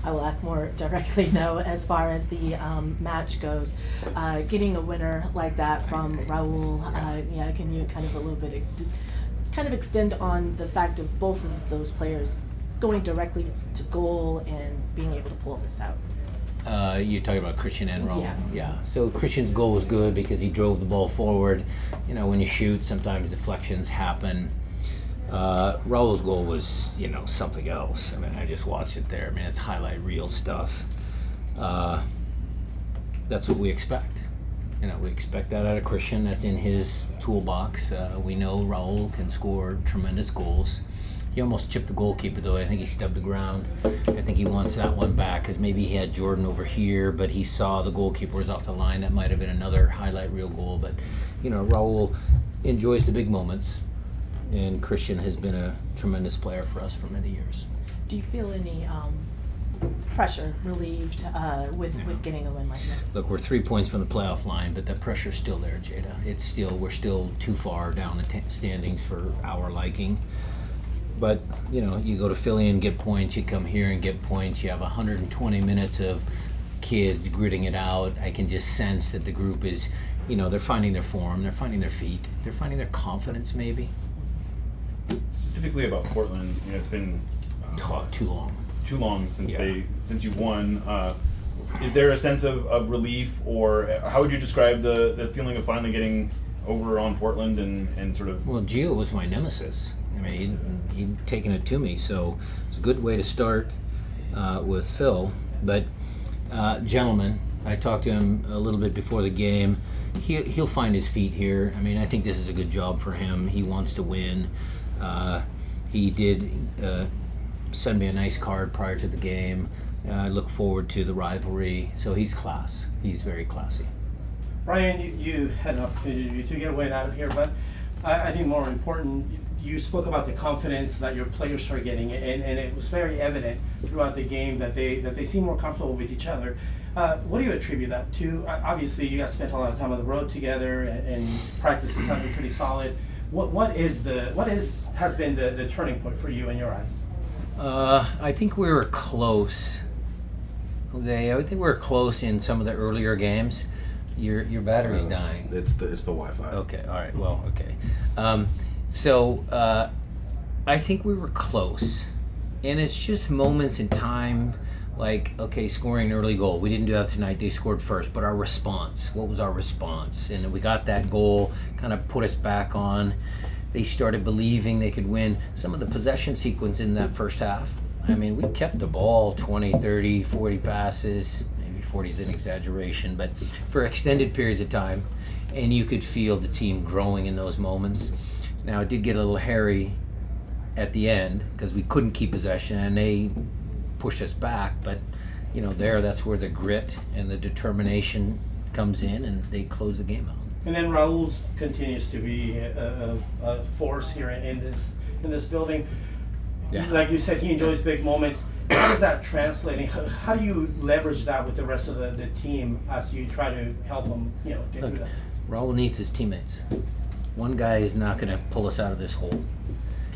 I will ask more directly now as far as the match goes. Getting a winner like that from Raul, yeah, can you kind of a little bit kind of extend on the fact of both of those players going directly to goal and being able to pull this out? You're talking about Christian and Raul? Yeah. So Christian's goal was good because he drove the ball forward. You know, when you shoot, sometimes deflections happen. Raul's goal was, something else. I mean, I just watched it there. I mean, it's highlight reel stuff. That's what we expect. We expect that out of Christian. That's in his toolbox. We know Raul can score tremendous goals. He almost chipped the goalkeeper, though. I think he stubbed the ground. I think he wants that one back because maybe he had Jordan over here, but he saw the goalkeeper was off the line. That might have been another highlight reel goal. But, Raul enjoys the big moments, and Christian has been a tremendous player for us for many years. Do you feel any pressure relieved with getting a win like that? Look, we're 3 points from the playoff line, but that pressure's still there, Jada. We're still too far down the standings for our liking. But, you go to Philly and get points, you come here and get points, you have 120 minutes of kids gritting it out. I can just sense that the group is, they're finding their form, they're finding their feet, they're finding their confidence maybe. Specifically about Portland, it's been too long since you won. Is there a sense of relief, or how would you describe the feeling of finally getting over on Portland and sort of? Well, Gio was my nemesis. I mean, he'd taken it to me, so it's a good way to start with Phil. But gentlemen, I talked to him a little bit before the game. He'll find his feet here. I mean, I think this is a good job for him. He wants to win. He did send me a nice card prior to the game. I look forward to the rivalry. So he's class. He's very classy. Brian, you had an opportunity to get a win out of here, but I think more important, you spoke about the confidence that your players are getting, and it was very evident throughout the game that they seem more comfortable with each other. What do you attribute that to? Obviously, you guys spent a lot of time on the road together, and practices have been pretty solid. What has been the turning point for you in your eyes? I think we were close, Jose. I think we were close in some of the earlier games. Your battery's dying. It's the Wi-Fi. Okay. All right. Well. Okay. So I think we were close, and it's just moments in time. Like, okay, scoring an early goal. We didn't do that tonight. They scored first. But our response, what was our response? And we got that goal, kind of put us back on. They started believing they could win. Some of the possession sequence in that first half, I mean, we kept the ball 20, 30, 40 passes. Maybe 40 is an exaggeration, but for extended periods of time. And you could feel the team growing in those moments. Now, it did get a little hairy at the end because we couldn't keep possession, and they pushed us back, but that's where the grit and the determination comes in, and they close the game out. And then Raul continues to be a force here in this building. Yeah. Like you said, he enjoys big moments. How is that translating? How do you leverage that with the rest of the team as you try to help him, get through that? Raul needs his teammates. One guy is not going to pull us out of this hole.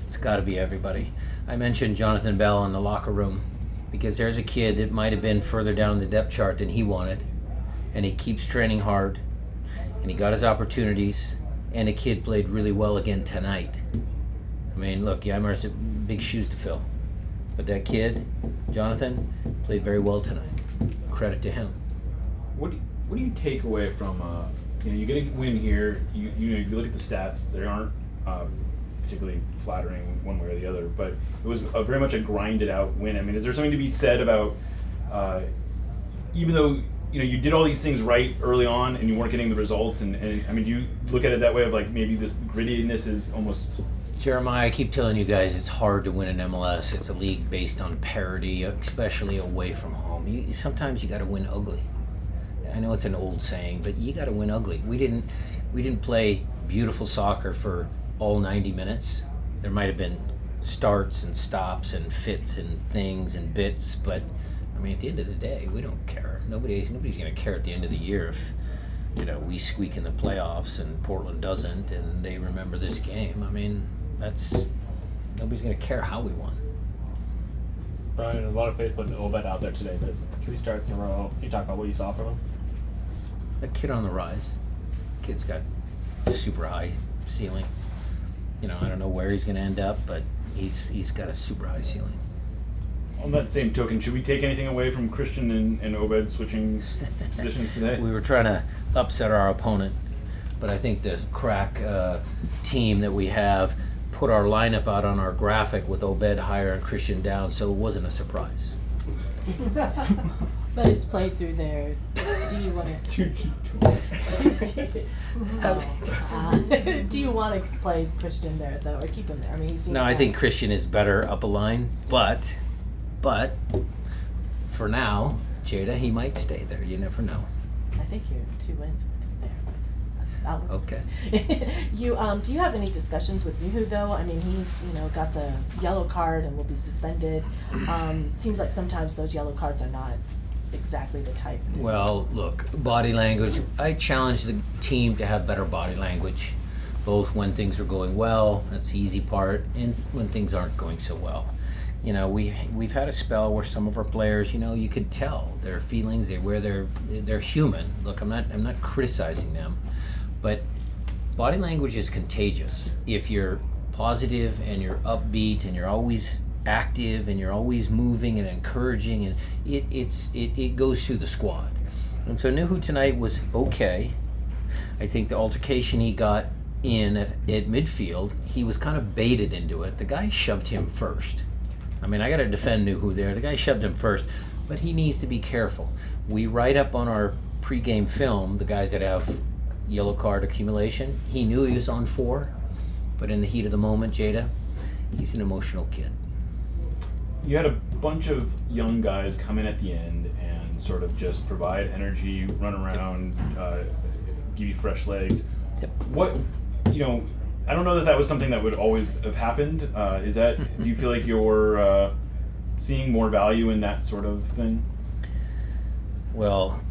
It's got to be everybody. I mentioned Jonathan Bell in the locker room, because there's a kid that might have been further down the depth chart than he wanted, and he keeps training hard, and he got his opportunities, and the kid played really well again tonight. I mean, look, Yammer's big shoes to fill, but that kid, Jonathan, played very well tonight. Credit to him. What do you take away from you get a win here? You look at the stats; they aren't particularly flattering one way or the other, but it was very much a grinded out win. I mean, is there something to be said about even though you did all these things right early on and you weren't getting the results, and I mean, do you look at it that way of like maybe this grittiness is almost? Jeremiah, I keep telling you guys it's hard to win an MLS. It's a league based on parity, especially away from home. Sometimes you got to win ugly. I know it's an old saying, but you got to win ugly. We didn't play beautiful soccer for all 90 minutes. There might have been starts and stops and fits and things and bits, but I mean, at the end of the day, we don't care. Nobody's going to care at the end of the year if we squeak in the playoffs and Portland doesn't, and they remember this game. I mean, nobody's going to care how we won. Brian, a lot of faith putting Obed out there today. But it's 3 starts in a row. Can you talk about what you saw from him? A kid on the rise. Kid's got super high ceiling. You know, I don't know where he's going to end up, but he's got a super high ceiling. On that same token, should we take anything away from Christian and Obed switching positions today? We were trying to upset our opponent, but I think the crack team that we have put our lineup out on our graphic with Obed higher and Christian down, so it wasn't a surprise. But it's played through there. Do you want to? Do you want to play Christian there though, or keep him there? I mean, he seems. No, I to- think Christian is better up a line, but for now, Jada, he might stay there. You never know. I think you're 2 wins there. I'll- Okay. You do you have any discussions with Nuhu though? I mean, he's got the yellow card and will be suspended. Seems like sometimes those yellow cards are not exactly the type. Well, look, body language. I challenge the team to have better body language, both when things are going well, that's the easy part, and when things aren't going so well. You know, we've had a spell where some of our players, you could tell their feelings, they're human. Look, I'm not criticizing them, but body language is contagious. If you're positive and you're upbeat and you're always active and you're always moving and encouraging, and it goes through the squad. And so Nuhu tonight was okay. I think the altercation he got in at midfield, he was kind of baited into it. The guy shoved him first. I mean, I got to defend Nuhu there. The guy shoved him first, but he needs to be careful. We write up on our pregame film the guys that have yellow card accumulation. He knew he was on 4, but in the heat of the moment, Jada, he's an emotional kid. You had a bunch of young guys come in at the end and sort of just provide energy, run around, give you fresh legs. Yep. What, I don't know that was something that would always have happened. Do you feel like you're seeing more value in that sort of thing? Well,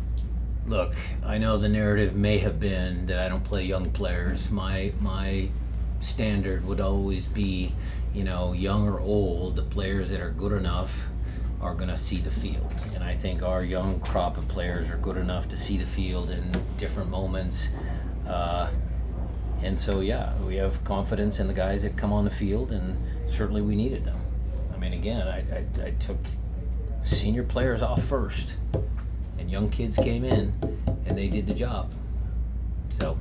look, I know the narrative may have been that I don't play young players. My standard would always be, young or old, the players that are good enough are going to see the field. And I think our young crop of players are good enough to see the field in different moments. And so, yeah, we have confidence in the guys that come on the field, and certainly we needed them. I mean, again, I took senior players off first, and young kids came in, and they did the job. So